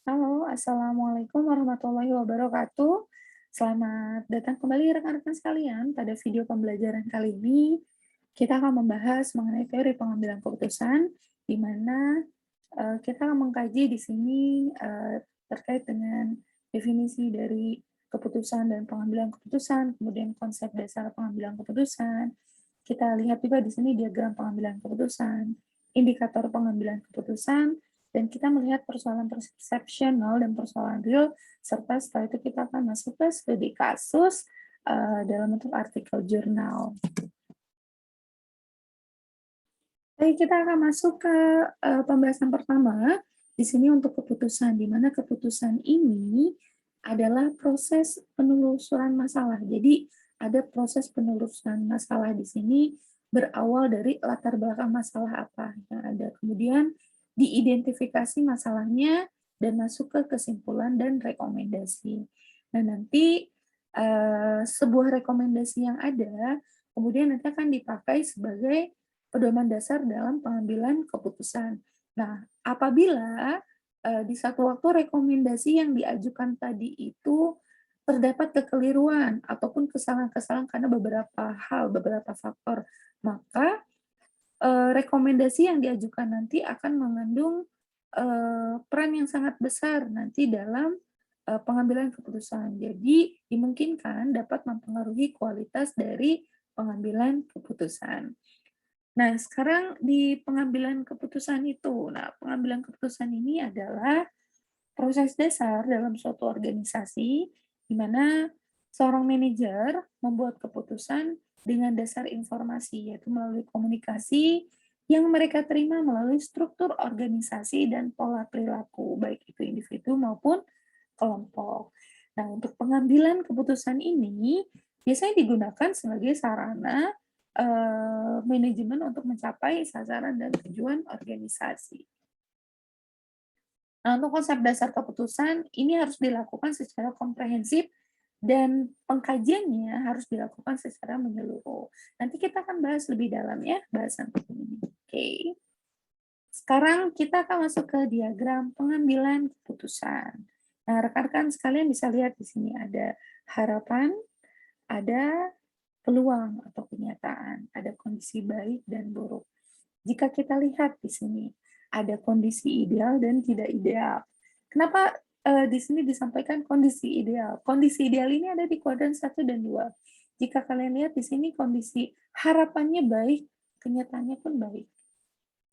Halo, Assalamualaikum warahmatullahi wabarakatuh. Selamat datang kembali rekan-rekan sekalian. Pada video pembelajaran kali ini, kita akan membahas mengenai teori pengambilan keputusan, di mana kita akan mengkaji di sini terkait dengan definisi dari keputusan dan pengambilan keputusan, kemudian konsep dasar pengambilan keputusan. Kita lihat juga di sini diagram pengambilan keputusan, indikator pengambilan keputusan, dan kita melihat persoalan persepsional dan persoalan real, serta setelah itu kita akan masuk ke studi kasus dalam bentuk artikel jurnal. Baik, kita akan masuk ke pembahasan pertama. Di sini untuk keputusan, di mana keputusan ini adalah proses penelusuran masalah. Jadi ada proses penelusuran masalah di sini berawal dari latar belakang masalah apa yang ada. Kemudian diidentifikasi masalahnya dan masuk ke kesimpulan dan rekomendasi. Nah, nanti sebuah rekomendasi yang ada kemudian nanti akan dipakai sebagai pedoman dasar dalam pengambilan keputusan. Nah, apabila di satu waktu rekomendasi yang diajukan tadi itu terdapat kekeliruan ataupun kesalahan-kesalahan karena beberapa hal, beberapa faktor, maka rekomendasi yang diajukan nanti akan mengandung peran yang sangat besar nanti dalam pengambilan keputusan. Jadi dimungkinkan dapat mempengaruhi kualitas dari pengambilan keputusan. Nah, sekarang di pengambilan keputusan itu. Nah, pengambilan keputusan ini adalah proses dasar dalam suatu organisasi di mana seorang manajer membuat keputusan dengan dasar informasi, yaitu melalui komunikasi yang mereka terima melalui struktur organisasi dan pola perilaku, baik itu individu maupun kelompok. Nah, untuk pengambilan keputusan ini biasanya digunakan sebagai sarana manajemen untuk mencapai sasaran dan tujuan organisasi. Nah, untuk konsep dasar keputusan, ini harus dilakukan secara komprehensif dan pengkajiannya harus dilakukan secara menyeluruh. Nanti kita akan bahas lebih dalam ya, bahasan ini. Oke. Sekarang kita akan masuk ke diagram pengambilan keputusan. Nah, rekan-rekan sekalian bisa lihat di sini ada harapan, ada peluang atau kenyataan, ada kondisi baik dan buruk. Jika kita lihat di sini, ada kondisi ideal dan tidak ideal. Kenapa di sini disampaikan kondisi ideal? Kondisi ideal ini ada di kuadran 1 dan 2. Jika kalian lihat di sini kondisi harapannya baik, kenyataannya pun baik.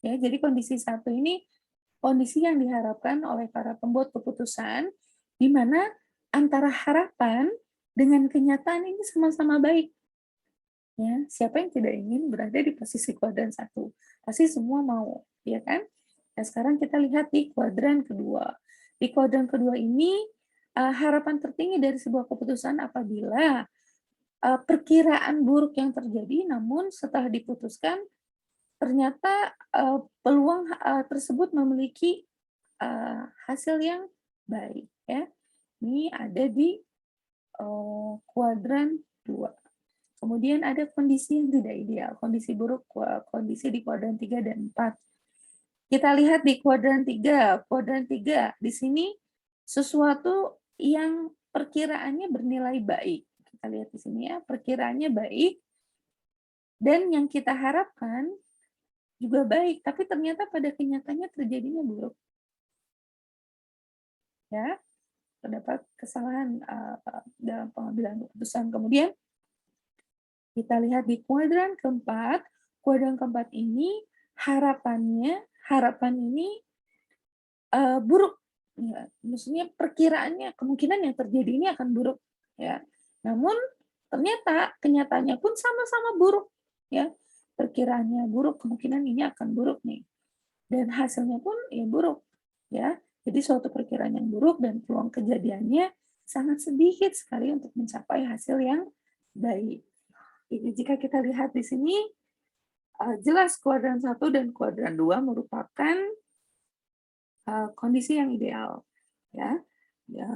Ya, jadi kondisi 1 ini kondisi yang diharapkan oleh para pembuat keputusan, di mana antara harapan dengan kenyataan ini sama-sama baik. Ya, siapa yang tidak ingin berada di posisi kuadran 1? Pasti semua mau, ya kan? Nah, sekarang kita lihat di kuadran kedua. Di kuadran kedua ini, harapan tertinggi dari sebuah keputusan apabila perkiraan buruk yang terjadi, namun setelah diputuskan, ternyata peluang tersebut memiliki hasil yang baik. Ya. Ini ada di kuadran 2. Kemudian ada kondisi yang tidak ideal, kondisi buruk, kondisi di kuadran 3 dan 4. Kita lihat di kuadran 3. Kuadran 3, di sini sesuatu yang perkiraannya bernilai baik. Kita lihat di sini ya, perkiraannya baik, dan yang kita harapkan juga baik, tapi ternyata pada kenyataannya terjadinya buruk. Ya, terdapat kesalahan dalam pengambilan keputusan. Kemudian kita lihat di kuadran keempat. Kuadran keempat ini harapan ini buruk. Ya, maksudnya perkiraannya kemungkinan yang terjadi ini akan buruk. Ya, namun ternyata kenyataannya pun sama-sama buruk. Ya, perkiraannya buruk, kemungkinan ini akan buruk nih. Dan hasilnya pun ya buruk. Ya, jadi suatu perkiraan yang buruk dan peluang kejadiannya sangat sedikit sekali untuk mencapai hasil yang baik. Jadi jika kita lihat di sini, jelas kuadran 1 dan kuadran 2 merupakan kondisi yang ideal. Ya, ya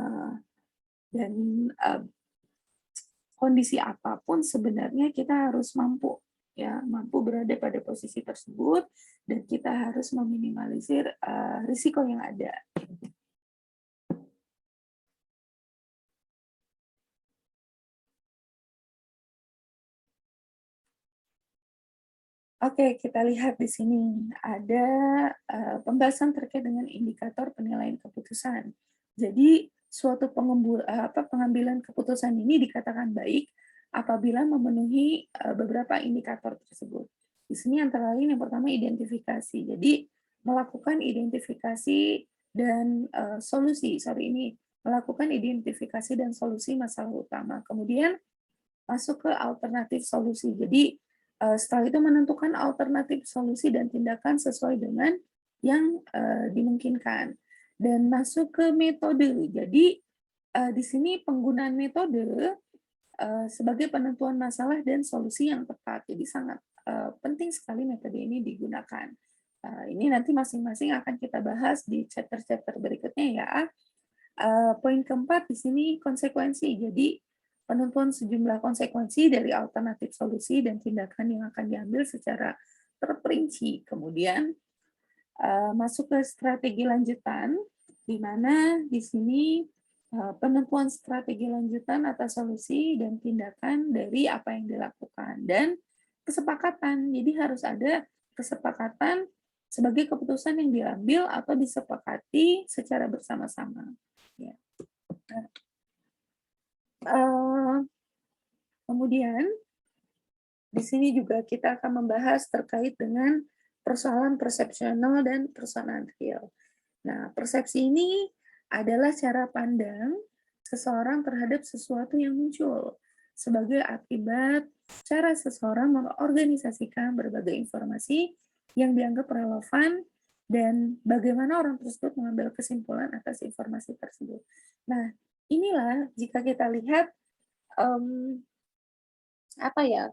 dan kondisi apapun sebenarnya kita harus mampu ya mampu berada pada posisi tersebut dan kita harus meminimalisir risiko yang ada. Oke, kita lihat di sini ada pembahasan terkait dengan indikator penilaian keputusan. Jadi, suatu pengambilan keputusan ini dikatakan baik apabila memenuhi beberapa indikator tersebut. Di sini antara lain yang pertama identifikasi. Jadi, melakukan identifikasi dan melakukan identifikasi dan solusi masalah utama. Kemudian masuk ke alternatif solusi. Jadi, setelah itu menentukan alternatif solusi dan tindakan sesuai dengan yang, dimungkinkan. Dan masuk ke metode. Jadi, di sini penggunaan metode, sebagai penentuan masalah dan solusi yang tepat. Jadi sangat, penting sekali metode ini digunakan. Ini nanti masing-masing akan kita bahas di chapter-chapter berikutnya ya. Poin keempat di sini konsekuensi. Jadi, penentuan sejumlah konsekuensi dari alternatif solusi dan tindakan yang akan diambil secara terperinci. Kemudian, masuk ke strategi lanjutan, di mana di sini penentuan strategi lanjutan atas solusi dan tindakan dari apa yang dilakukan. Dan kesepakatan, jadi harus ada kesepakatan sebagai keputusan yang diambil atau disepakati secara bersama-sama. Ya. Kemudian, di sini juga kita akan membahas terkait dengan persoalan persepsional dan persoalan real. Nah, persepsi ini adalah cara pandang seseorang terhadap sesuatu yang muncul sebagai akibat cara seseorang mengorganisasikan berbagai informasi yang dianggap relevan dan bagaimana orang tersebut mengambil kesimpulan atas informasi tersebut. Nah, inilah jika kita lihat um, apa ya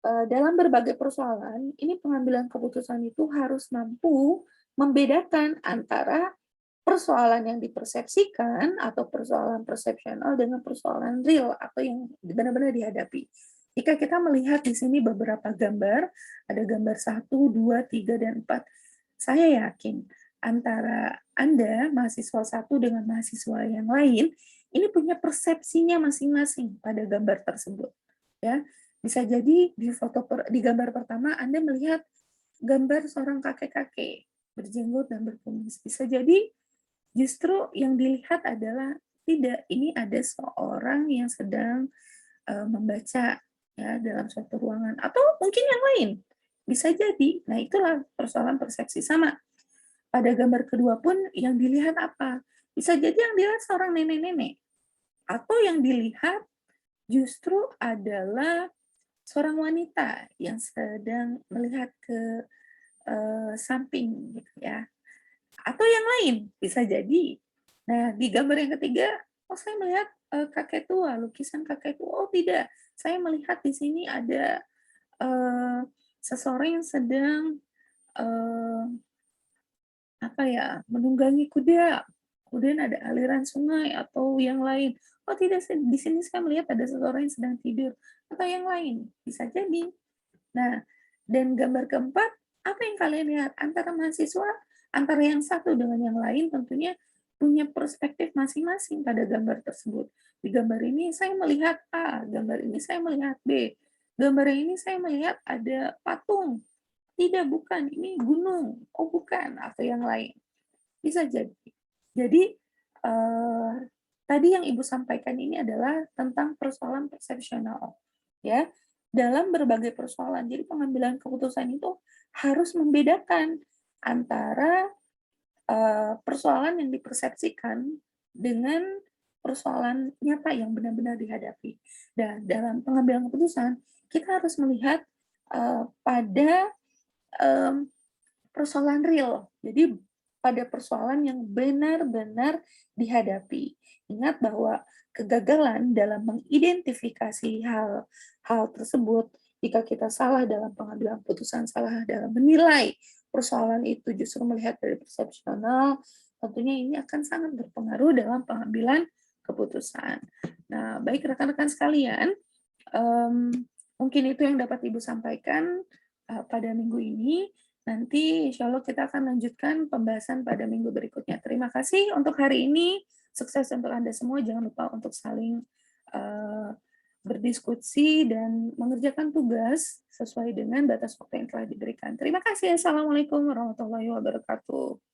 dalam berbagai persoalan ini pengambilan keputusan itu harus mampu membedakan antara persoalan yang dipersepsikan atau persoalan persepsional dengan persoalan real atau yang benar-benar dihadapi. Jika kita melihat di sini beberapa gambar, ada gambar 1, 2, 3, dan 4. Saya yakin antara Anda, mahasiswa satu dengan mahasiswa yang lain, ini punya persepsinya masing-masing pada gambar tersebut. Ya, bisa jadi di gambar pertama Anda melihat gambar seorang kakek-kakek berjenggot dan berkumis. Bisa jadi justru yang dilihat adalah tidak, ini ada seorang yang sedang membaca ya dalam suatu ruangan atau mungkin yang lain. Bisa jadi. Nah, itulah persoalan persepsi sama. Pada gambar kedua pun yang dilihat apa? Bisa jadi yang dilihat seorang nenek-nenek atau yang dilihat justru adalah seorang wanita yang sedang melihat ke samping gitu ya. Atau yang lain, bisa jadi. Nah, di gambar yang ketiga, oh saya melihat kakek tua, lukisan kakek tua. Oh tidak, saya melihat di sini ada seseorang yang sedang eh, apa ya, menunggangi kuda. Kemudian ada aliran sungai atau yang lain. Oh tidak, di sini saya melihat ada seseorang yang sedang tidur atau yang lain. Bisa jadi. Nah, dan gambar keempat, apa yang kalian lihat? Antara mahasiswa, antara yang satu dengan yang lain tentunya punya perspektif masing-masing pada gambar tersebut. Di gambar ini saya melihat A, gambar ini saya melihat B, gambar ini saya melihat ada patung. Tidak, bukan, ini gunung. Oh, bukan, atau yang lain. Bisa jadi. Jadi, tadi yang Ibu sampaikan ini adalah tentang persoalan persepsional. Ya, dalam berbagai persoalan. Jadi pengambilan keputusan itu harus membedakan antara persoalan yang dipersepsikan dengan persoalan nyata yang benar-benar dihadapi. Dan dalam pengambilan keputusan, kita harus melihat pada persoalan real. Jadi pada persoalan yang benar-benar dihadapi. Ingat bahwa kegagalan dalam mengidentifikasi hal tersebut, jika kita salah dalam pengambilan keputusan, salah dalam menilai persoalan itu justru melihat dari persepsional, tentunya ini akan sangat berpengaruh dalam pengambilan keputusan. Nah, baik rekan-rekan sekalian, mungkin itu yang dapat Ibu sampaikan pada minggu ini. Nanti insya Allah kita akan lanjutkan pembahasan pada minggu berikutnya. Terima kasih untuk hari ini. Sukses untuk Anda semua. Jangan lupa untuk saling uh, berdiskusi dan mengerjakan tugas sesuai dengan batas waktu yang telah diberikan. Terima kasih. Assalamualaikum warahmatullahi wabarakatuh.